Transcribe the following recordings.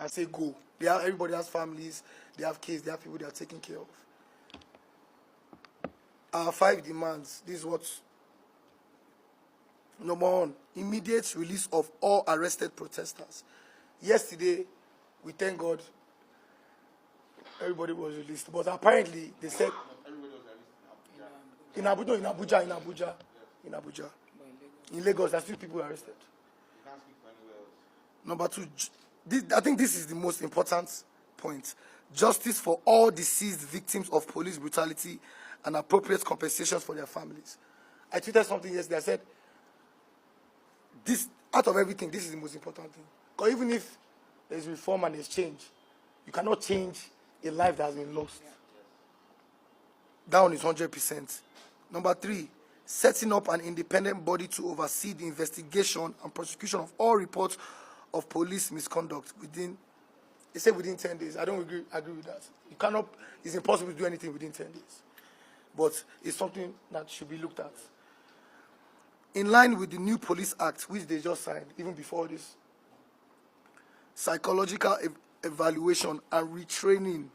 and say go. Everybody has families, they have kids, they have people they are taking care of. Our 5 demands, this is what. Number 1, immediate release of all arrested protesters. Yesterday, we thank God, everybody was released. But apparently, they said Everybody was arrested in Abuja. In Lagos, there are still people arrested. You can't speak for anywhere else. Number 2, I think this is the most important point. Justice for all deceased victims of police brutality and appropriate compensations for their families. I tweeted something yesterday. I said, this, out of everything, this is the most important thing. Because even if there's reform and there's change, you cannot change a life that has been lost. That one is 100%. Number 3, setting up an independent body to oversee the investigation and prosecution of all reports of police misconduct within, they say within 10 days. I don't agree with that. You cannot, it's impossible to do anything within 10 days. But it's something that should be looked at. In line with the new Police Act, which they just signed, even before this, psychological evaluation and retraining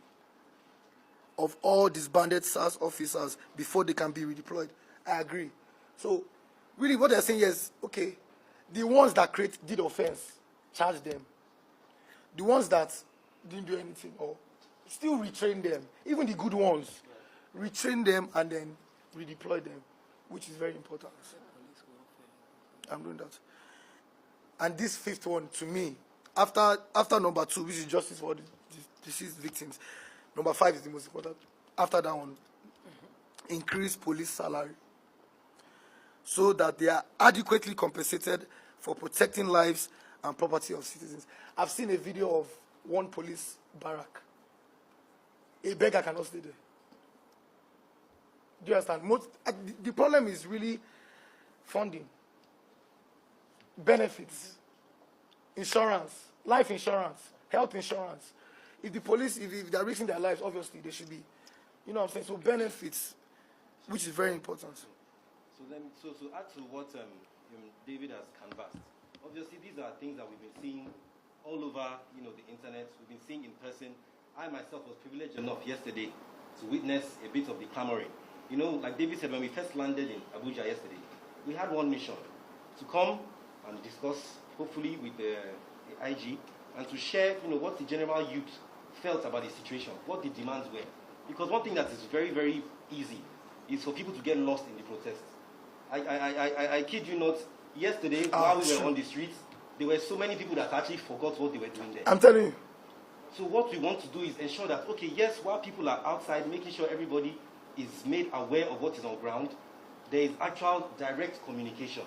of all disbanded SARS officers before they can be redeployed. I agree. So, really what they're saying is, okay, the ones that did offense, charge them. The ones that didn't do anything, or still retrain them. Even the good ones, retrain them and then redeploy them, which is very important. I'm doing that. And this 5th one, to me, after number 2, which is justice for the deceased victims, number 5 is the most important. After that one, increase police salary so that they are adequately compensated for protecting lives and property of citizens. I've seen a video of one police barrack. A beggar cannot stay there. Do you understand? The problem is really funding, benefits, insurance, life insurance, health insurance. If the police, if they're risking their lives, obviously they should be, you know what I'm saying? So benefits, which is very important. So add to what David has canvassed. Obviously, these are things that we've been seeing all over, the internet. We've been seeing in person. I myself was privileged enough yesterday to witness a bit of the clamoring. Like David said, when we first landed in Abuja yesterday, we had one mission: to come and discuss, hopefully with the IG, and to share, what the general youth felt about the situation, what the demands were. Because one thing that is very, very easy is for people to get lost in the protests. I kid you not, yesterday, while we were on the streets, there were so many people that actually forgot what they were doing there. I'm telling you. So what we want to do is ensure that, okay, yes, while people are outside, making sure everybody is made aware of what is on ground, there is actual direct communication.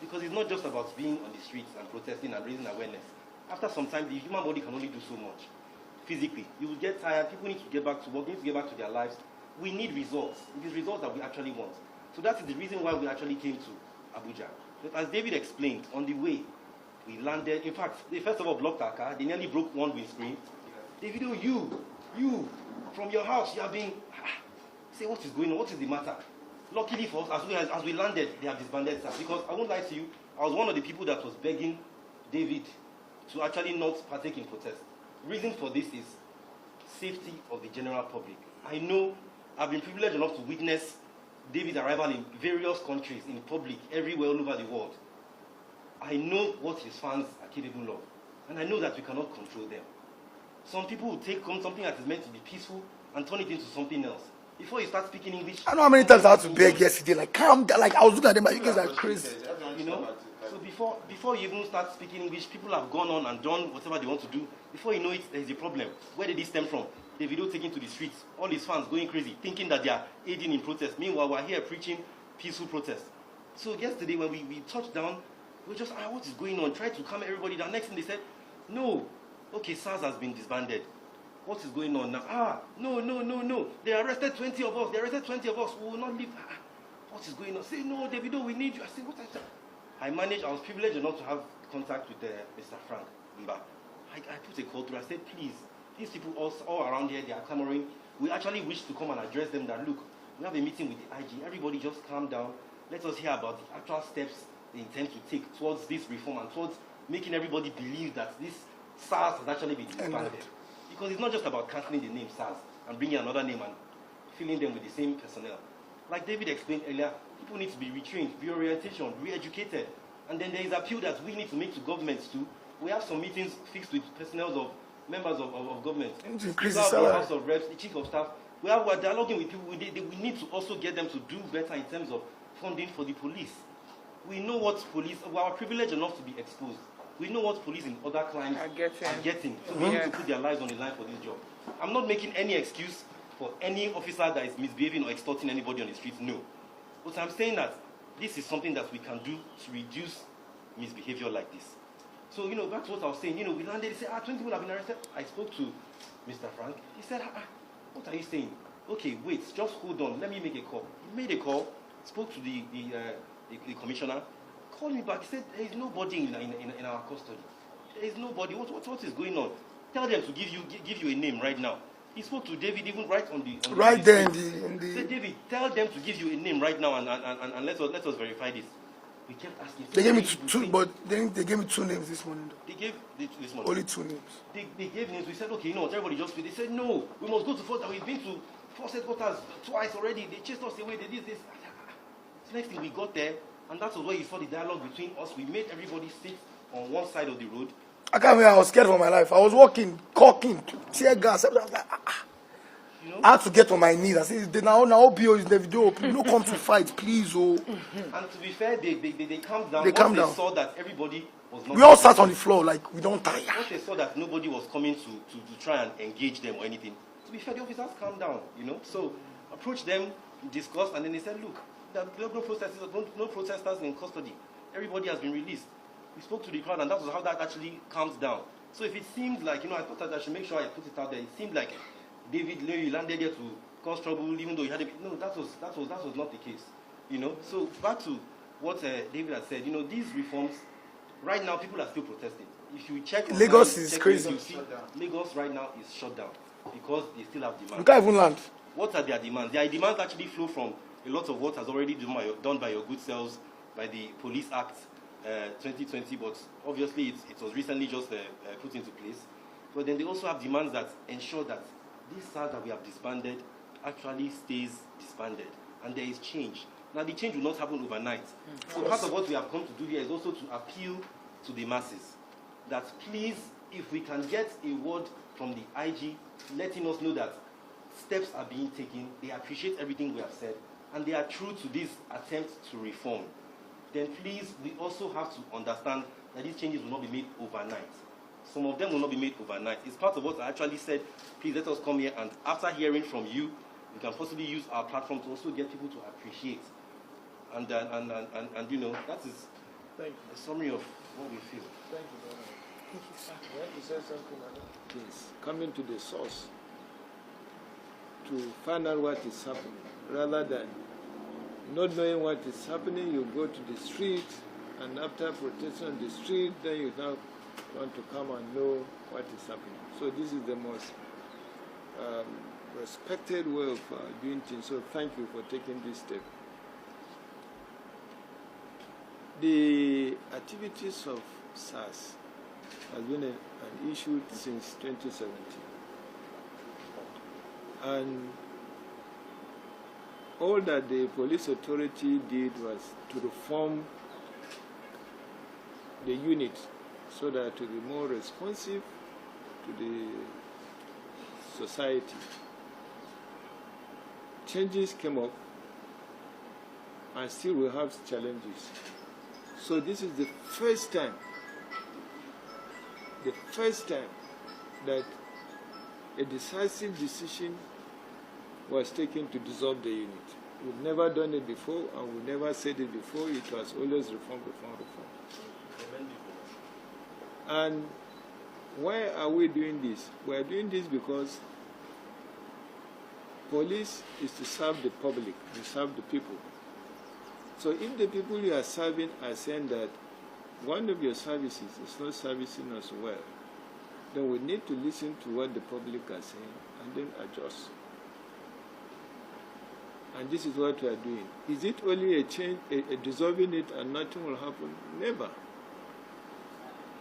Because it's not just about being on the streets and protesting and raising awareness. After some time, the human body can only do so much. Physically, you will get tired, people need to get back to work, need to get back to their lives. We need results. It is results that we actually want. So that is the reason why we actually came to Abuja. But as David explained, on the way, we landed. In fact, they first of all blocked our car. They nearly broke one windscreen. Davido, you, from your house, you have been... Say, what is going on? What is the matter? Luckily for us, as we landed, they have disbanded us. Because I won't lie to you, I was one of the people that was begging David to actually not partake in protest. Reason for this is safety of the general public. I know I've been privileged enough to witness David's arrival in various countries, in public, everywhere, all over the world. I know what his fans are capable of. And I know that we cannot control them. Some people will take something that is meant to be peaceful and turn it into something else. Before you start speaking English... I know how many times I had to beg yesterday, like, calm down, like, I was looking at them, like, you guys are crazy. So before you even start speaking English, people have gone on and done whatever they want to do. Before you know it, there's a problem. Where did this stem from? Davido taken to the streets, all his fans going crazy, thinking that they are aiding in protest. Meanwhile, we're here preaching peaceful protest. So yesterday, when we touched down, we were just, what is going on? Tried to calm everybody down. Next thing they said, no, okay, SARS has been disbanded. What is going on now? No. They arrested 20 of us. We will not leave. What is going on? Say, no, Davido, we need you. I said, what is that? I was privileged enough to have contact with Mr. Frank Mba. I put a call through. I said, please, these people all around here, they are clamoring. We actually wish to come and address them that, look, we have a meeting with the IG. Everybody just calm down. Let us hear about the actual steps they intend to take towards this reform and towards making everybody believe that this SARS has actually been disbanded. Because it's not just about cancelling the name SARS and bringing another name and filling them with the same personnel. Like David explained earlier, people need to be retrained, reorientation, re-educated. And then there is appeal that we need to make to governments too. We have some meetings fixed with personnel of members of government. Increase the The salary. House of Reps, the Chief of Staff. We are dialoguing with people. We need to also get them to do better in terms of funding for the police. We know what police, we are privileged enough to be exposed. We know what police in other climes are getting. So we need to put their lives on the line for this job. I'm not making any excuse for any officer that is misbehaving or extorting anybody on the streets, no. But I'm saying that this is something that we can do to reduce misbehavior like this. So, that's what I was saying. We landed, they said, 20 people have been arrested. I spoke to Mr. Frank. He said, what are you saying? Okay, wait, just hold on. Let me make a call. He made a call, spoke to the commissioner, called me back. He said, there is nobody in our custody. There is nobody. What is going on? Tell them to give you a name right now. He spoke to David even right on the right there in the. He said, David, tell them to give you a name right now and let us verify this. We kept asking. They gave me two, but then they gave me two names this morning. Though. They gave this morning. Only two names. They gave names. We said, okay, everybody just. They said, no, we must go to Force. We've been to Force headquarters twice already. They chased us away. They did this. So next thing we got there, and that was where you saw the dialogue between us. We made everybody sit on one side of the road. I can't remember. I was scared for my life. I was walking, caulking, tear gas. I was like, I had to get on my knees. I said, now BO is Davido. Please don't come to fight, please. Oh. And to be fair, they calmed down. They calmed down. They saw that everybody was not. We all sat on the floor like we don't tire. Once they saw that nobody was coming to try and engage them or anything, to be fair, the officers calmed down. So approached them, discussed, and then they said, look, there are no protesters in custody. Everybody has been released. We spoke to the crowd, and that was how that actually calms down. So if it seemed like, I thought that I should make sure I put it out there. It seemed like David Larry landed there to cause trouble, even though he had no, that was not the case. So back to what David had said. These reforms, right now people are still protesting. If you check Lagos is crazy. You see, Lagos right now is shut down because they still have demands. You can't even land. What are their demands? Their demands actually flow from a lot of what has already been done by your good selves, by the Police Act 2020, but obviously it was recently just put into place. But then they also have demands that ensure that this SARS that we have disbanded actually stays disbanded, and there is change. Now the change will not happen overnight. So part of what we have come to do here is also to appeal to the masses that please, if we can get a word from the IG letting us know that steps are being taken, they appreciate everything we have said, and they are true to this attempt to reform, then please, we also have to understand that these changes will not be made overnight. Some of them will not be made overnight. It's part of what I actually said, please let us come here, and after hearing from you, we can possibly use our platform to also get people to appreciate. And that is a summary of what we feel. Thank you very much. Thank you, sir. You want to say something like that? Yes. Coming to the source to find out what is happening, rather than not knowing what is happening, you go to the street, and after protesting on the street, then you now want to come and know what is happening. So this is the most respected way of doing things. So thank you for taking this step. The activities of SARS has been an issue since 2017. And all that the police authority did was to reform the unit so that to be more responsive to the society. Changes came up, and still we have challenges. So this is the first time that a decisive decision was taken to dissolve the unit. We've never done it before, and we never said it before. It was always reform. And why are we doing this? We are doing this because police is to serve the public, to serve the people. So if the people you are serving are saying that one of your services is not servicing us well, then we need to listen to what the public are saying and then adjust. And this is what we are doing. Is it only a change, a dissolving it and nothing will happen? Never.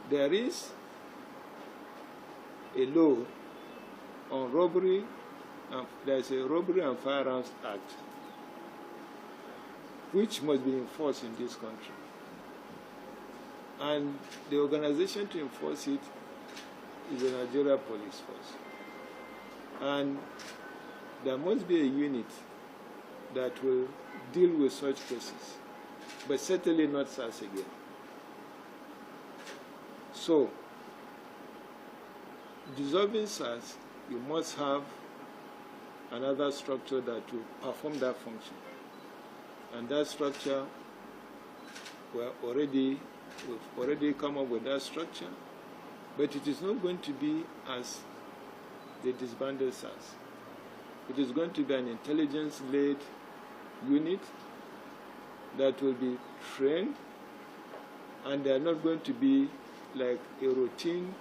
There is a law on robbery. There's a Robbery and Firearms Act, which must be enforced in this country. And the organization to enforce it is the Nigeria Police Force. And there must be a unit that will deal with such cases, but certainly not SARS again. So, dissolving SARS, you must have another structure that will perform that function. And that structure, we've already come up with that structure, but it is not going to be as the disbanded SARS. It is going to be an intelligence-led unit that will be trained, and they are not going to be like a routine,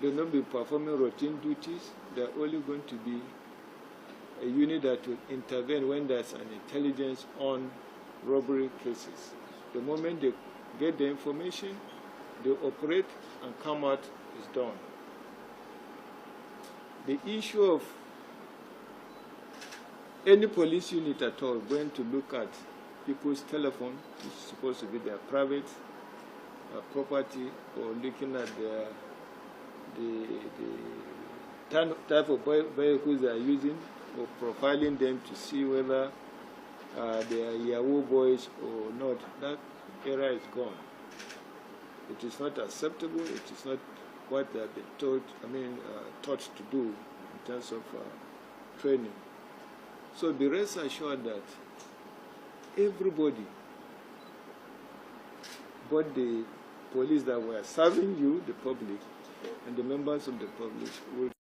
they will not be performing routine duties. They are only going to be a unit that will intervene when there's an intelligence on robbery cases. The moment they get the information, they operate and come out is done. The issue of any police unit at all going to look at people's telephone, which is supposed to be their private property, or looking at the type of vehicles they are using, or profiling them to see whether they are Yahoo boys or not, that era is gone. It is not acceptable. It is not what they have been taught to do in terms of training. So be rest assured that everybody, both the police that were serving you, the public, and the members of the public, will